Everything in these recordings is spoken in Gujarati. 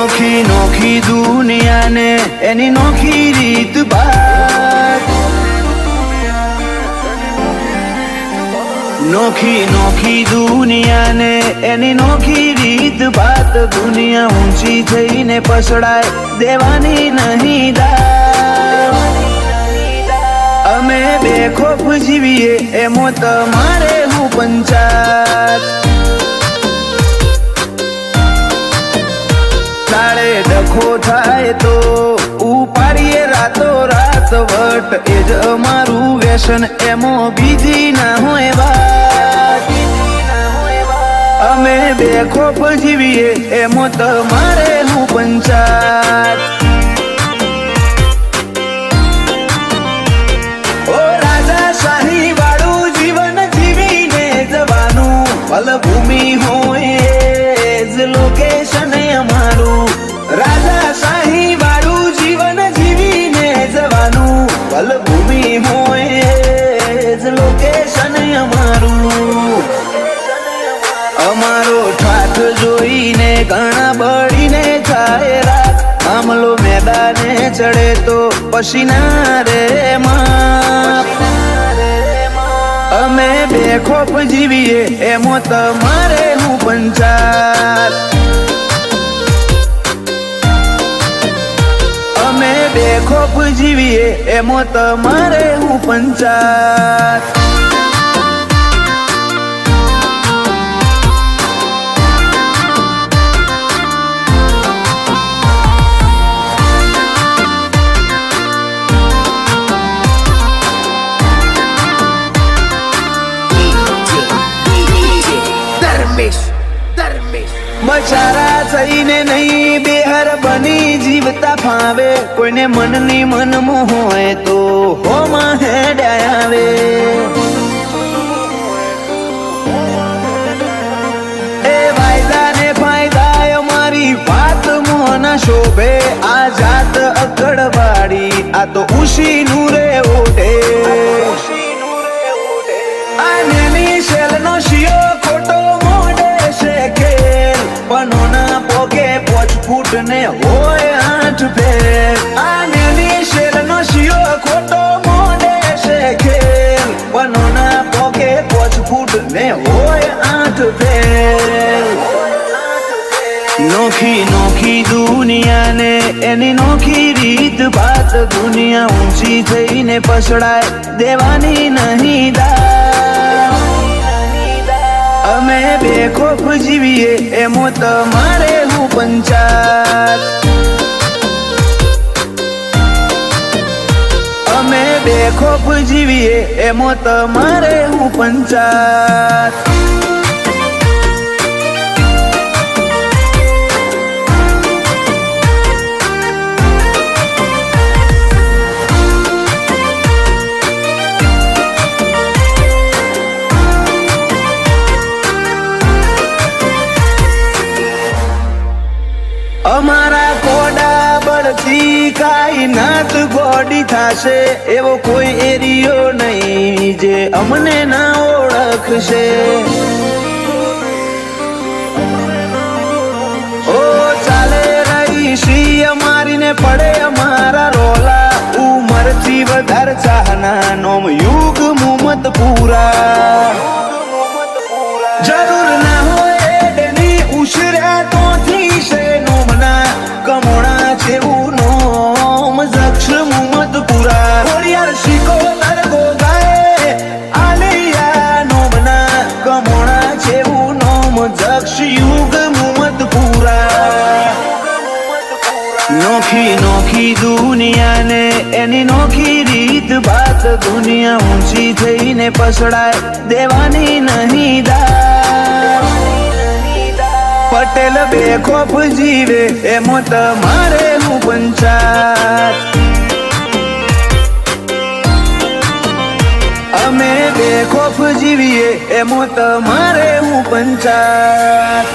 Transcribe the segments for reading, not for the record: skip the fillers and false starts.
નોખી નોખી દુનિયાને એની નોખી રીત બાત, નોખી નોખી દુનિયાને એની નોખી રીત બાત. દુનિયા ઊંચી થઈને પસડાય દેવાની નહીં દાત. અમે બેખોફ જીવીએ એમો તમારે હું પંચાત. તાળે ડખો થાય તો ઉપાડીએ રાતો રાત વટ. એ જ અમારું વ્યસન એમો બીજી ના હોય વાત. અમે બેખોફ જીવીએ એમો તમારે હું પંચાત. ઓ રાજાશાહી વાળું જીવન જીવીને જવાનું, ફલભૂમિ હોય જ લોકેશન અમારું. રાજાશાહી વાળું જીવન જીવીને જવાનું, ફલભૂમિ હોય જ લોકેશન અમારું. અમારો ઠાઠ જોઈને ઘણા બળીને થાય રાત. મામલો મેદાને ચડે તો પસીના રે માં. અમે બેખોફ જીવીએ એમો તમારે હું પંચાત. અમે બેખોફ જીવીએ એમો તમારે હું પંચાત. બચારા થઈને નહીં બેહર બની જીવતા ફાવે. કોઈને મનની મનમાં હોય તો હોમાં હેડાય આવે. એ વાયદા ને ફાયદા અમારી વાત મોના શોભે. આ જાત અકડવાડી આ તો ઉશી નૂરે ઓઢે. આ નેની શેલનો શિયો ખોટો મોઢે છે ખેલ. પનોના પોકે 5 ફૂટ ને હોય 8 ફેર. આ નેની શેરનો શિયો ખોટો મોઢે છે ખેલ. પનોના પોકે 5 ફૂટ ને હોય 8 ફેર. નોખી નોખી દુનિયાને એની નોખી રીત બાત. દુનિયા ઊંચી થઈને પસડાય દેવાની નહીં દાત. અમે બેખોફ જીવીએ એમો તમારે હું પંચાત. અમે બેખોફ જીવીએ એમો તમારે હું પંચાત. અમારા કોડા બળથી કાયનાત ગોડી થાશે. એવો કોઈ એરિયો નહીં જે અમને ના ઓળખશે. ઓ ચાલે રહી શ્રી અમારીને પડે અમારા રોલા. ઉમરથી વધારે ચાહના નોમ યુગ મુમત પૂરા. જરૂર ના હોય એડની ઉછર્યા તોથી છે નોમના. કમોણા જેવું નોમ જક્ષ મુમત પૂરા. ઘોડિયાર શીખો તરગો ગાય આલિયા નોમના. કમોણા જેવું નોમ જક્ષ યુગ મુમત પૂરા. નોખી નોખી દુનિયાને એની નોખી રીત બાત. દુનિયા ઊંચી થઈને પસડાય દેવાની નહીં દાત. પટેલ બેખોફ જીવે એમો તમારે હું પંચાત. અમે બેખોફ જીવીએ એમો તમારે હું પંચાત.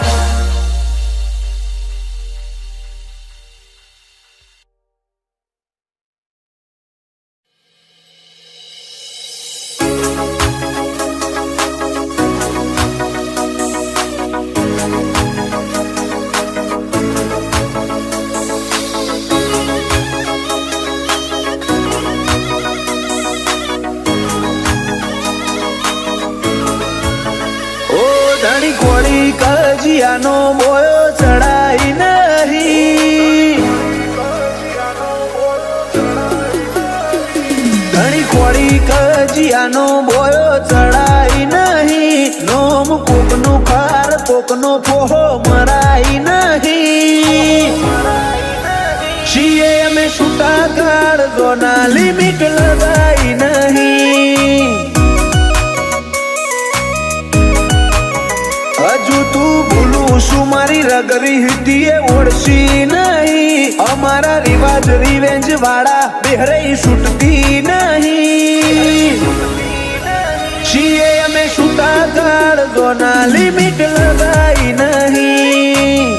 ધણી કોળી કજિયાનો બોયો ચડાઈ નહીં, ધણી કોળી કજિયાનો બોયો ચડાઈ નહીં, નોમ કોકનું ખાર કોકનો પોહો મરાઈ નહીં, છીએ અમે છૂટા કાળજો ના લિમિટ લગાઈ નહીં, હજુ તું ભૂલું શું મારી રગરી હિટીએ ઓળશી નહીં, અમારા રિવાજ રિવેન્જ વાળા બેહરઈ છૂટતી નહીં, છીએ અમે છૂટા કાળજો ના લિમિટ લગાઈ નહીં,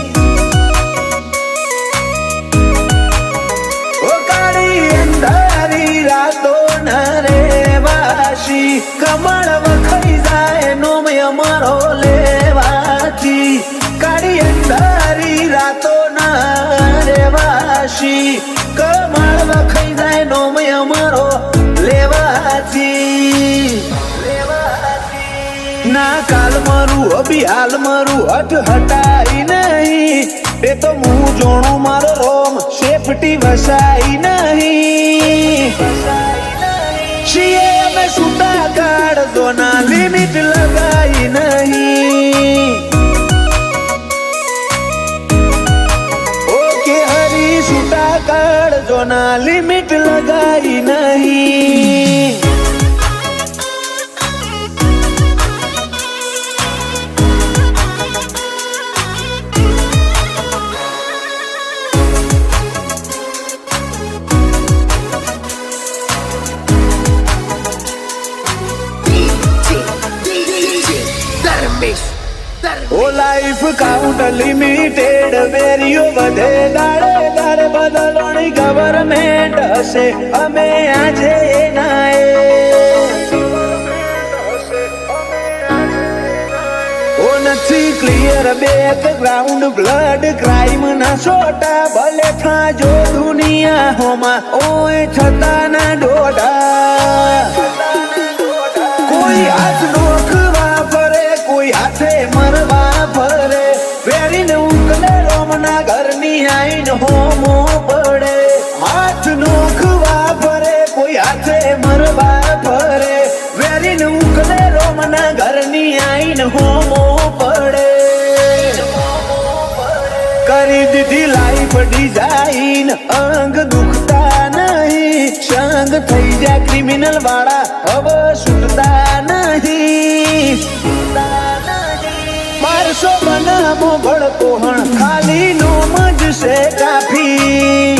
ઓ કાળી અંધારી રાતો ના રેવાશી, કમળ વખાઈ જાય નોમ અમારો લેવાથી, કાળી અંધારી રાતો ના રેવાશી, કમળ વખાઈ જાય નોમ અમારો લેવાથી, ના કાલ મારું અભી હાલ મારું હટ હટાઈ નહીં, એ તો હું જોણું મારો રોમ સેફટી વસાઈ નહીં, છીએ અમે છૂટા કાળજો ના લિમિટ લગાઈ નહીં, ઓકે હરી છૂટા કાળજો ના લિમિટ લગાઈ નહીં, ઓ લાઈફ કાઉન્ટ લિમિટેડ વેરીઓ વધે દાડે દાડે બદલણી ગવર્મેન્ટ હશે અમે આજે નાએ, ઓ નથી ક્લિયર બેકગ્રાઉન્ડ બ્લડ ક્રાઇમ ના છોટા ભલે થાજો દુનિયા હોમાં ઓય છતા ના ડોડા, કોઈ હાથ નોખવા ફરે કોઈ હાથે મરવા ફરે, વેરીને ઉકલે રોમના ઘરની આઈન હોમો પડે, હાથ નોખવા ફરે કોઈ હાથે મરવા ફરે, વેરીને ઉકલે રોમના ઘરની આઈન હોમો પડે, કરી દીધી લાઈફ ડિઝાઇન અંગ દુખતા નહીં, સંગ થઈ જાય ક્રિમિનલ વાળા હવે છૂટતા નહીં, મારસો બનામો ભડકો હણ ખાલી નોમ જ છે કાફી,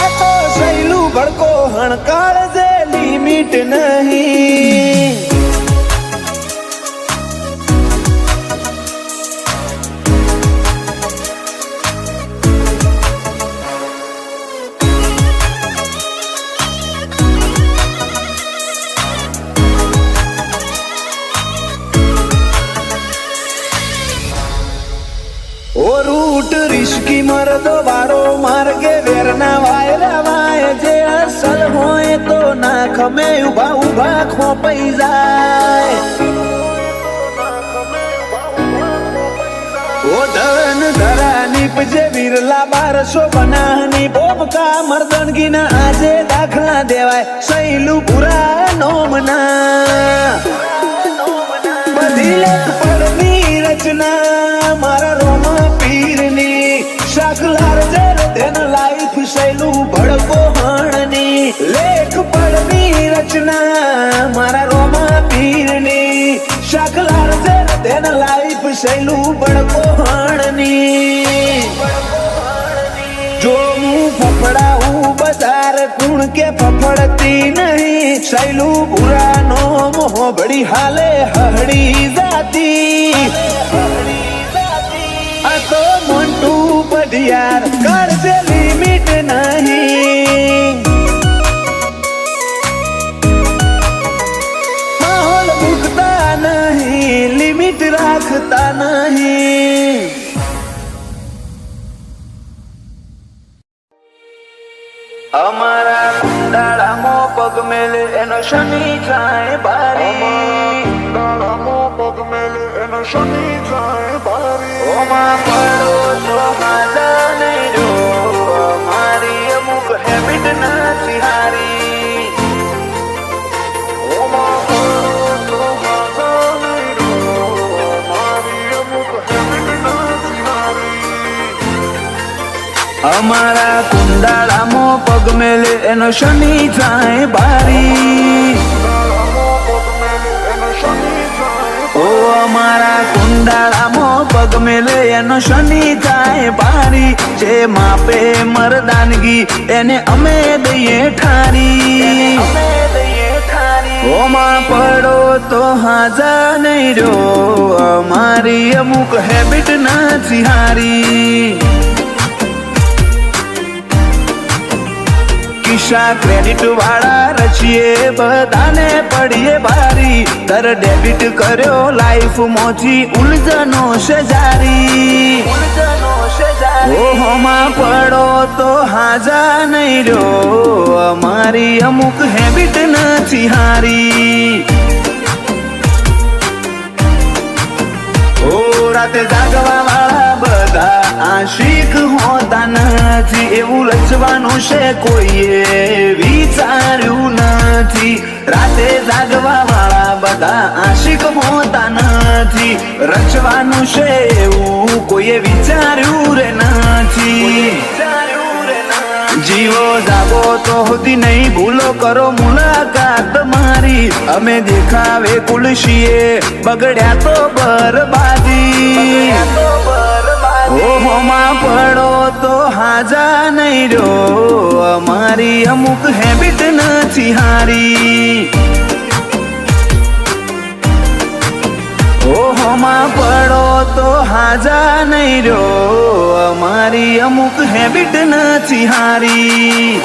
આ તો સહેલું ભડકો હણ કાળજે લિમિટ નહીં, ઓ રૂટ રિસ્કી મરદો વાળો માર્ગે વેરના વાયરા વાય, જે અસલ હોય તો ના ખમે ઉભા ઉભા ખોપાઈ જાય, ઓ ધન ધરા નીપજે વિરલા 1200 બનાની બોબકા મર્દનગીના આજે દાખલા દેવાય સહેલું પુરા નોમના, બધી લેખ પડની રચના મારા રોમા પીરની, શાકલાર જર તેન લાઈફ સહેલું ભડકો હણની, લેખ પડની રચના મારા રોમા પીરની, શાકલાર જર તેન લાઈફ સહેલું ભડકો હણની, જો હું ફફડાવું બજાર કુણ કે ફફડતી નહીં, સહેલું ભૂરા નો મોહ બડી હાલે હહડી જાતી, આ તો મોન્ટુ પઢિયાર કરજે લિમિટ નહીં, માહોલ મૂકતા નહીં લિમિટ રાખતા નહીં, અમારા કુંડાળામાં પગ મેલે એનો શનિ થાય બારી, કુંડાળામાં પગ મેલે એનો શનિ થાય બારી. ઓમાં પડો તો હાજા નહીં જો, મારી અમુક હેબિટ નથી હારી. ઓમાં પડો તો હાજા નહીં રો, મારી અમુક હેબિટ નથી હારી. અમારા કુંડાળામાં પગ મેલે એનો શનિ થાય બારી. કુંડાળામાં પગ મેલે એનો શનિ થાય ઓ અમારા કુંડાળામાં પગ મેલે એનો શનિ થાય બારી. જે માપે મરદાનગી એને અમે દઈએ ઠારી. ઓમાં પડો તો હાજા નહીં રો, અમારી અમુક હેબિટ નથી હારી. કિસ્સા ક્રેડિટ વાળા રચીએ બધાને પડીએ ભારી. દર ડેબિટ કર્યો લાઈફ મોથી ઉલઝનો છે જારી. ઓહોમાં પડો તો હાજા નહીં રો, અમારી અમુક હેબિટ નથી હારી. ઓ રાતે જાગવા વાળા બધા આશિક હોતા નથી, એવું લચવાનું છે કોઈએ વિચાર્યું નથી. રાતે જાગવા વાળા બધા આશિક હોતા નથી, રચવાનું છે એવું કોઈએ વિચાર્યું રે નથી. જીવો જાગો તો હોતી નહીં, ભૂલો કરો મુલાકાત મારી. અમે દેખાવે કુલશીએ બગડ્યા તો બરબાદી. ઓહોમાં પડો તો હાજા નહીં રો, અમારી અમુક હેબિટ નથી હારી. ઓહોમાં પડો તો હાજા નહીં રો, અમારી અમુક હેબિટ નથી હારી.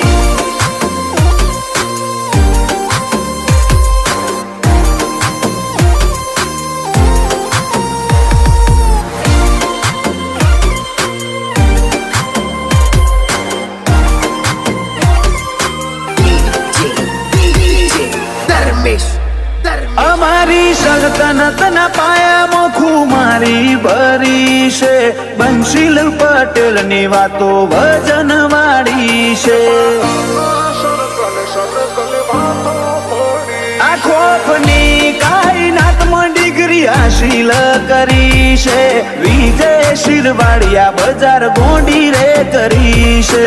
અમારી સલ્તનતના પાયામાં ખુમારી ભરી છે, બંશીલ પટેલની વાતો વજન વાળી છે. આ ખોફની કાયનાતમાં ડિગ્રી હાસિલ કરી છે, વિજય શિરવાડિયા બજાર ગોંડી રે કરી છે.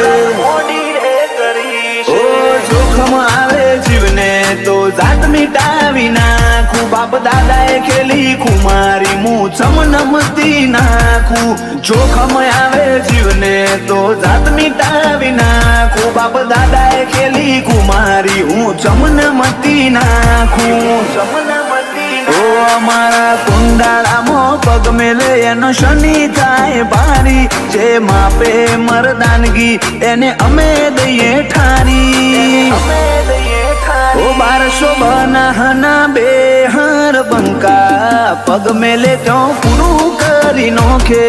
ઓ જોખમ આવે જીવને તો જાત મિટાવી નાખું, બાપ દાદાએ ખેલી કુમારી હું ચમનમતી નાખું. જોખમ આવે જીવને તો જાત મિટાવી નાખું, બાપ દાદાએ ખેલી કુમારી હું ચમનમતી નાખું. ઓ અમારા કુંડાળામાં પગ મેલે એનો શનિ થાય ભારી. જે માપે મરદાનગી એને અમે દઈએ ઠારી. ઓ 1200 બનાહના બેહર બંકા, પગ મેલે તો પૂરું કરી નોખે.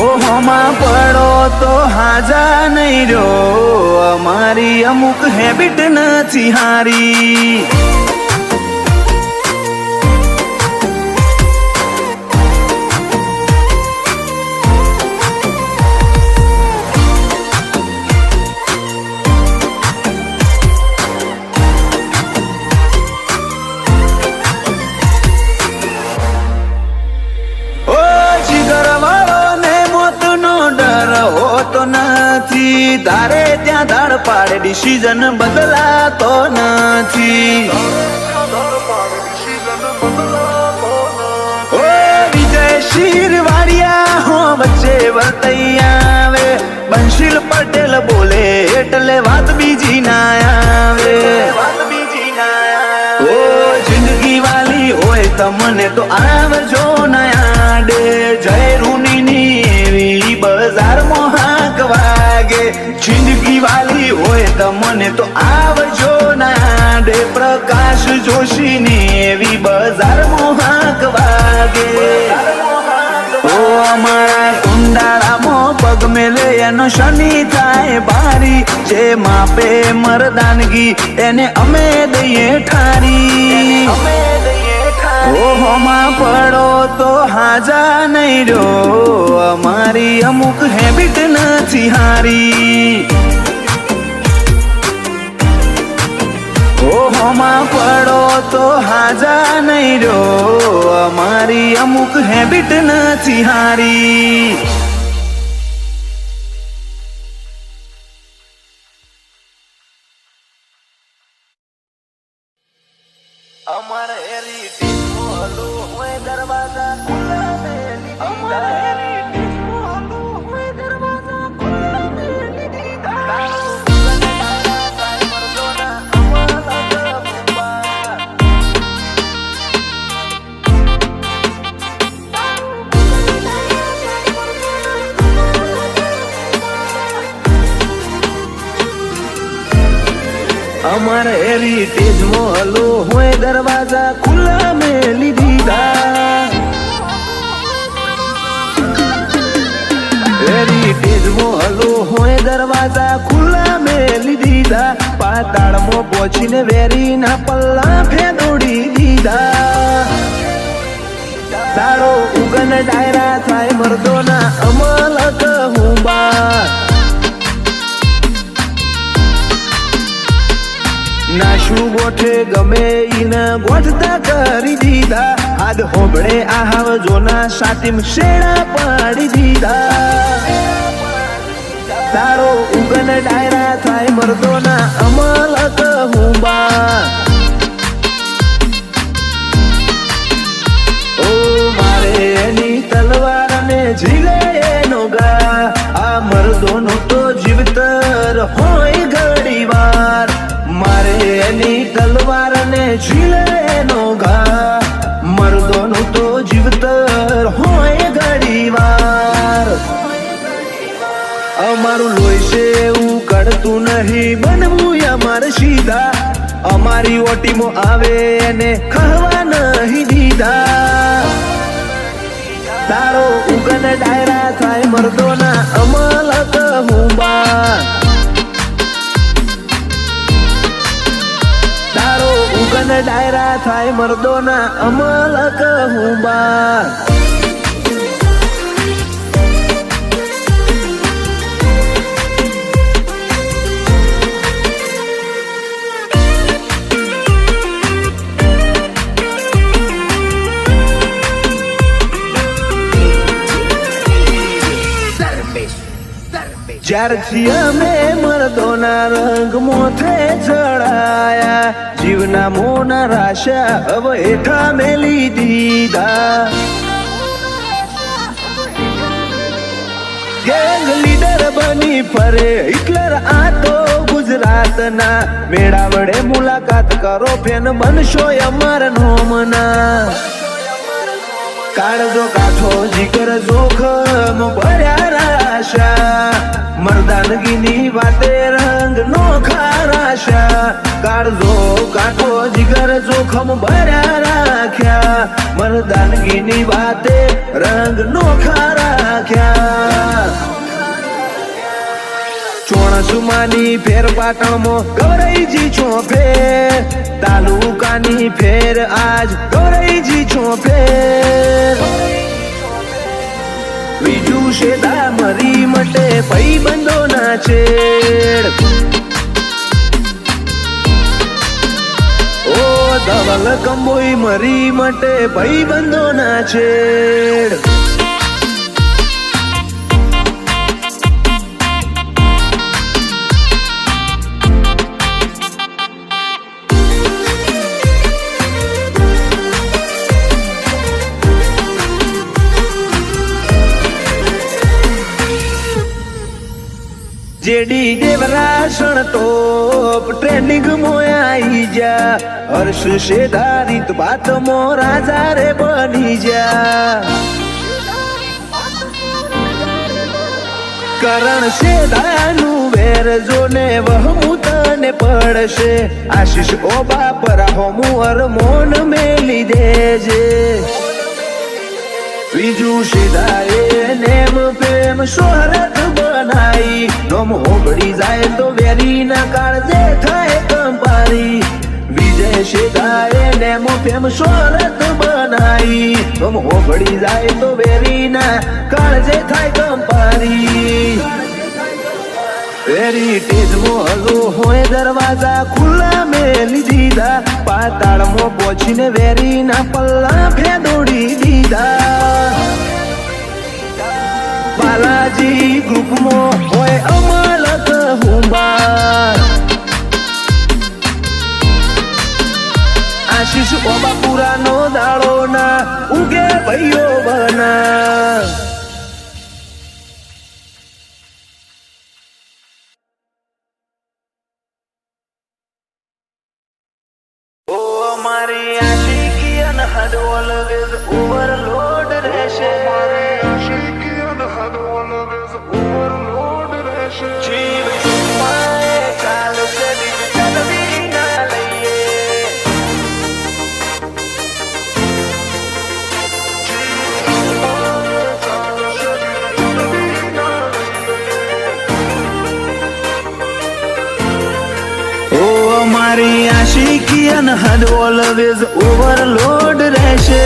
ઓહોમાં પડો તો હાજા નહીં રો, અમારી અમુક હેબિટ નથી હારી. તારે ત્યાં ધાડ પાડે ડિસિઝન બદલાતો નથી. ઓ વિજય શિરવાડિયા હો વચ્ચે વર્તઈ આવે, બંશીલ પટેલ બોલે એટલે વાત બીજી ના આવે. ઓ જિંદગી વાલી હોય તમને તો આવજો નયા ડે, જય રૂની એવી બજારમાં હાક વાગે. જિંદગી વાલી હોય તમને તો આવજો ના ડે, પ્રકાશ જોશી ની એવી બજારમાં હાક વાગે. ઓ અમારા કુંડાળામાં પગ મેલે મેલે એનો શનિ થાય બારી, જે માપે મરદાનગી એને અમે દઈએ ઠારી. ઓહોમાં પડો તો હાજા નહીં રહ્યો, અમારી અમુક હેબિટ નથી હારી. ઓહોમાં પડો તો હાજા નહીં રહ્યો, અમારી અમુક હેબિટ નથી હારી. અમારે હેરિટેજ મોહલ્લો હોય દરવાજા ખુલ્લા મેલી દીધા. હેરિટેજ મોહલ્લો હોય દરવાજા ખુલ્લા મેલી દીધા. અમારે હેરિટેજ મોહલ્લો હોય દરવાજા ખુલ્લા મેલી દીધા. હેરિટેજ મોહલ્લો હોય દરવાજા ખુલ્લા મેલી દીધા. પાતાળમાં પહોંચીને વેરીના પલ્લા ફેદોડી દીધા. તારો ઉગન ડાયરા થાય મર્દોના અમલ કહુંબા. નાશું ગોઠે ગમે ઈને ગોઠતા કરી દીધા. આદ હોબળે આહાવ જોના સાતીમ શેડા પાડી દીધા. તારો ઉગન ડાયરા થાય મર્દોના અમલ કહુંબા. ઓ મારે એની તલવાર ને ઝીલે એનો ગા. આ મર્દોનો તો જીવતર હોય ઘડી વાર. મારે એની તલવાર ને ઝીલે એનો ઘા. મર્દોનું તો જીવતર હોય ઘડી વાર. અમારું લોહી છે એવું કડતું નહીં, બનવું અમારે સીધા. અમારી ઓટીમાં આવે એને ખાવા નહીં દીધા. તારો ઉગન ડાયરા થાય મર્દોના અમલ કહુંબા. તારો ઉગન ડાયરા થાય મર્દોના અમલ કહુંબા. જ્યારથી અમે મર્દોના રંગ મોથે ચડાયા, જીવના મોના રાશા હવે હેઠા મેલી દીધા. ગેંગ લીડર બની ફરે હિટલર આ તો ગુજરાતના. મેળા વડે મુલાકાત કરો ફેન બનશો અમાર નોમના. કાળજો કાઠો જીગર જોખમ ભર્યા રાશા. મર્દાનગીની વાતે રંગ નોખા રાશા. કાળજો કાઠો જીગર જોખમ ભર્યા રાખ્યા. મર્દાનગીની વાતે રંગ નોખા રાખ્યા. ચોણસુમાની ફેર પાટણમાં ગૌરાઈજી ચોફે. તાલુકાની ફેર આજ ગૌરાઈજી ચોફેર. બીજું શેદા મરી મટે પઈ બંધો ના છેડ. ઓ ધવલ કંબોઈ મરી મટે પઈ બંધો ના છેડ. જેડી દેવરાસણ ટોપ ટ્રેન્ડિંગ મોયાઈ જા. હર્ષ શેધારિત બાત મો રાજા રે બની જા. કરણ શેધાનું વેર જોને વહમું તને પડશે. આશીષ ઓ બાપ રાહો મુહર મોન મેલી દેજે. બીજું સીધાએ નેમ પ્રેમ શોહરત બનાઈ નોમ હોબળી જાય તો વેરી ના કાળજે થાય કંપારી વિજય સીધાએ નેમ પ્રેમ શોહરત બનાઈ નોમ હોબળી જાય તો વેરી ના કાળજે થાય કંપારી હેરિટેજમાં હલો હોય દરવાજા ખુલ્લા મેલી દીધા પાતાળમાં પહોંચીને વેરીના પલ્લા ફેદોડી દીધા બાલાજી ગ્રુપમાં હોય અમલક હુંબાર આશીષ ઓબાપુરાનો દાડો ના ઉગે ભાઈઓ બના મારી આશિકી અનહદ ઓલવેઝ ઓવરલોડ રહેશે મારી આશિકી અનહદ ઓલવેઝ ઓવરલોડ રહેશે જીવ માએ ચાલશે દિલ ચલવી ના લઈએ ઓ મારી આશિકી અનહદ ઓલવેઝ ઓવરલોડ રહેશે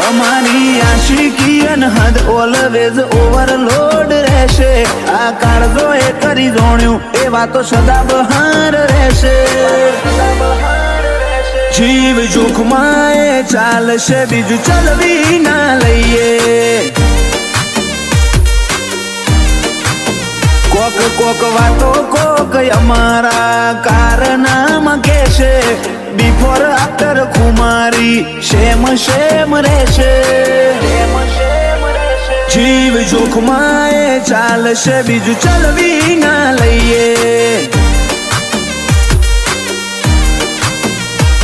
અમારી આશિકી અનહદ ઓલવેઝ ઓવરલોડ રહેશે આ કાળજો એ કરી જોણ્યું એ વાતો સદા બહાર રહેશે જીવ જોખમાં એ ચાલશે બીજું ચલવી ના લઈએ કોક કોક વાતો કોક અમારા કારનામાં કહેશે બિફોર આફ્ટર ખુમારી શેમ શેમ રહેશે જીવ જોખમાં એ ચાલશે બીજું ચલવી ના લઈએ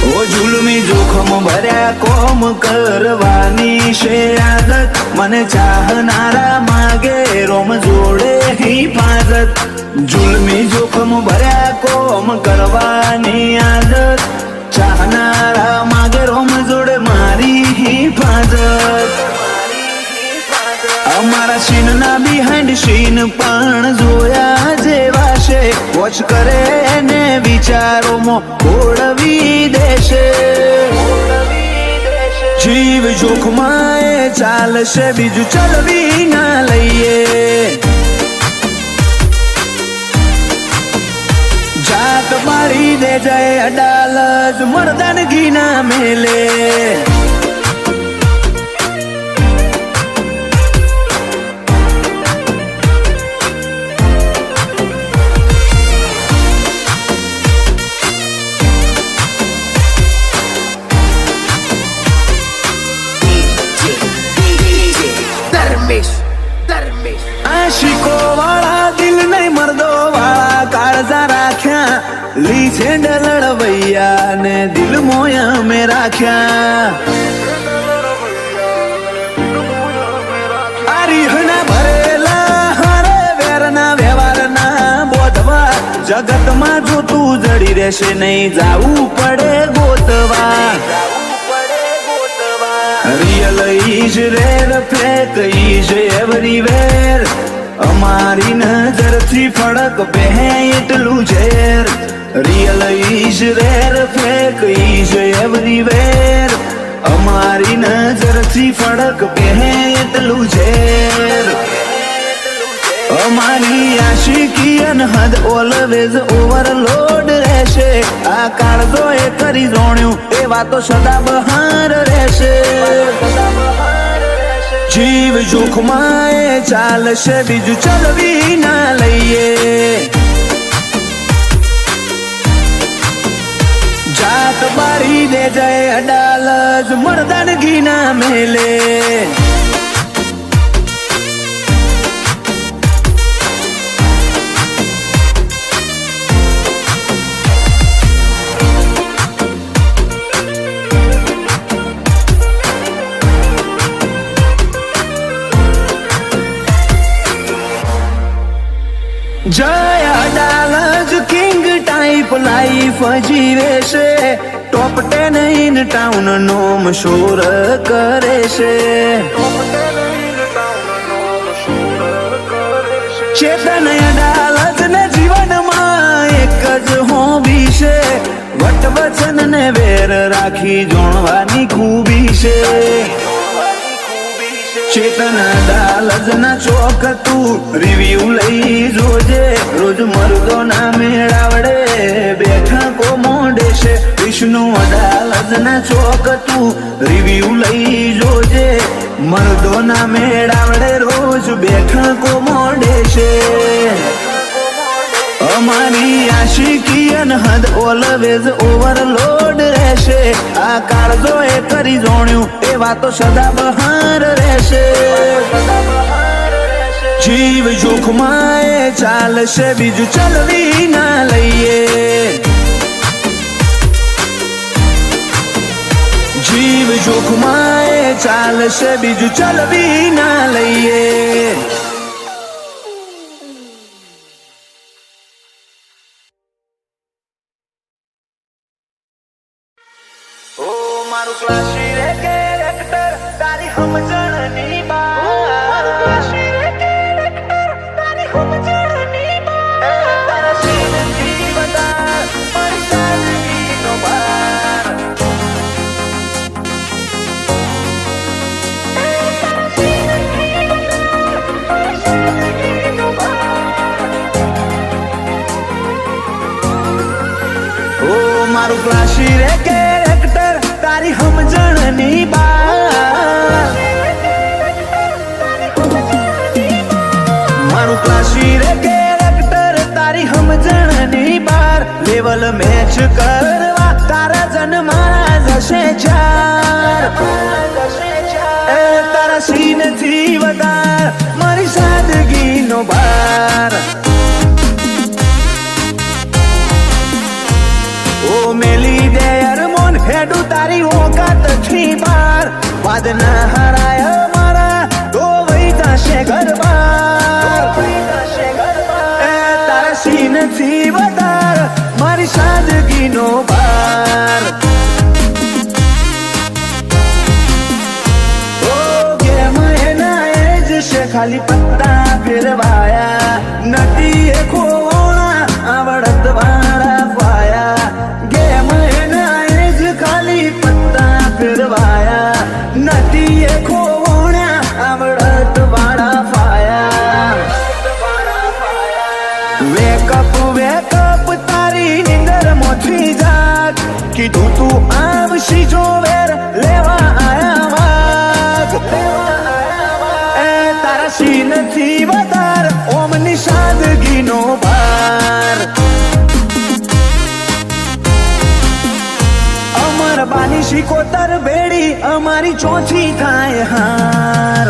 ઓ જુલમી જોખમ ભર્યા કોમ કરવાની છે આદત મને ચાહનારા માગે રોમ જોડે હિફાજત જુલમી જોખમ ભર્યા કોમ કરવાની આદત ચાહનારા માગે રોમ જોડે મારી હિફાજત અમારા સીન ના બિહાઇન્ડ સીન પણ જોયા જેવા છે વોચ કરે ને વિચારોમાં ઓળવી દેશે જીવ જોખમાં એ ચાલશે બીજું ચલવી ના લઈએ જાત મારી દે જાય અડાલજ મર્દાનગી ના મેલે આશિકો વાળા દિલ નહીં મર્દો વાળા કાળજા રાખ્યા લીછેંડ લડવૈયા ને દિલ મોયા મેં રાખ્યા આ રીહના ભરેલા હારે વેરના વ્યવહારના બોધવા જગતમાં જો તું જડી રહેશે નહીં જાવું પડે ગોતવા real is rare fake is everywhere અમારી નજરથી ફડક પહે એટલું ઝેર real is rare fake is everywhere અમારી નજરથી ફડક પહે એટલું ઝેર અમારી આશિકી અનહદ ઓલવેઝ ઓવરલોડ રહેશે આ કાળજો એ કરી જોણ્યું એ વાતો સદા બહાર રહેશે જીવ જોખમાં એ ચાલશે બીજું ચલવી ના લઈએ જાત બારી દે જાય અડાલજ મર્દાનગી ના મેલે જય અડાલજ કિંગ ટાઈપ લાઈફ જીવે છે ટોપ 10 ઇન ટાઉન નો મશહૂર કરે છે ચેતન અડાલજ ને જીવનમાં એક જ હોબી છે વટ વચન ને વેર રાખી જોણવાની ખૂબી છે ચેતન અડાલજ ના ચોક તું રિવ્યુ લઈ જોજે રોજ મર્દો ના મેળાવડે બેઠકો મોડે છે વિષ્ણુ અડાલજ ના ચોક તું રિવ્યુ લઈ જોજે મર્દો ના મેળાવડે રોજ બેઠકો મોડે છે અમારી આશિકી અનહદ ઓલવેઝ ઓવરલોડ રહેશે આ કાળજો એ કરી જોણ્યું એ વાતો સદા બહાર રહેશે જીવ જોખમાં એ ચાલશે બીજું ચલવી ના લઈએ જીવ જોખમાં એ ચાલશે બીજું ચલવી ના લઈએ મારું ક્લાસી રે કેરેક્ટર તારી સમજણની બાર ક્લાસી રે કેરેક્ટર તારી સમજણની બાર તારા સીનથી વધાર મારી સાદગીનો બાર તારા સીનથી વધાર મારી સાદગીનો બાર ઓ મારું ક્લાસી રે કેરેક્ટર તારી સમજણની બાર મારું ક્લાસી રે કેરેક્ટર તારી સમજણની બાર લેવલ મેચ કરવા તારા જન્મારા જશે ચાર તારા સીન થી વધાર મારી સાદગીનો બાર ઓ મેલી દે અરમોન હેડું તારી ઓકાત થી બાર વાદ ના હરાય મારા તો વહી જશે ઘરબાર તારા સીન થી વધાર મારી સાદગીનો બાર ઓ ગેમ એના એ જ છે ખાલી પત્તા ફેરવાયા નટી એ ખોણા આવડત વાળા પાયા ગેમ એના એ જ ખાલી પત્તા ફેરવાયા નટી એ ખોણા આવડત વાળા પાયા વેકઅપ તારી નીંદર મોથી જાગ કીધું તું આવશી જો વેર લેવા આયા વાગ તારા સીન થી વધાર ઓમની સાદગીનો બાર અમર બાની શિકોતર બેડી અમારી ચોથી થાય હાર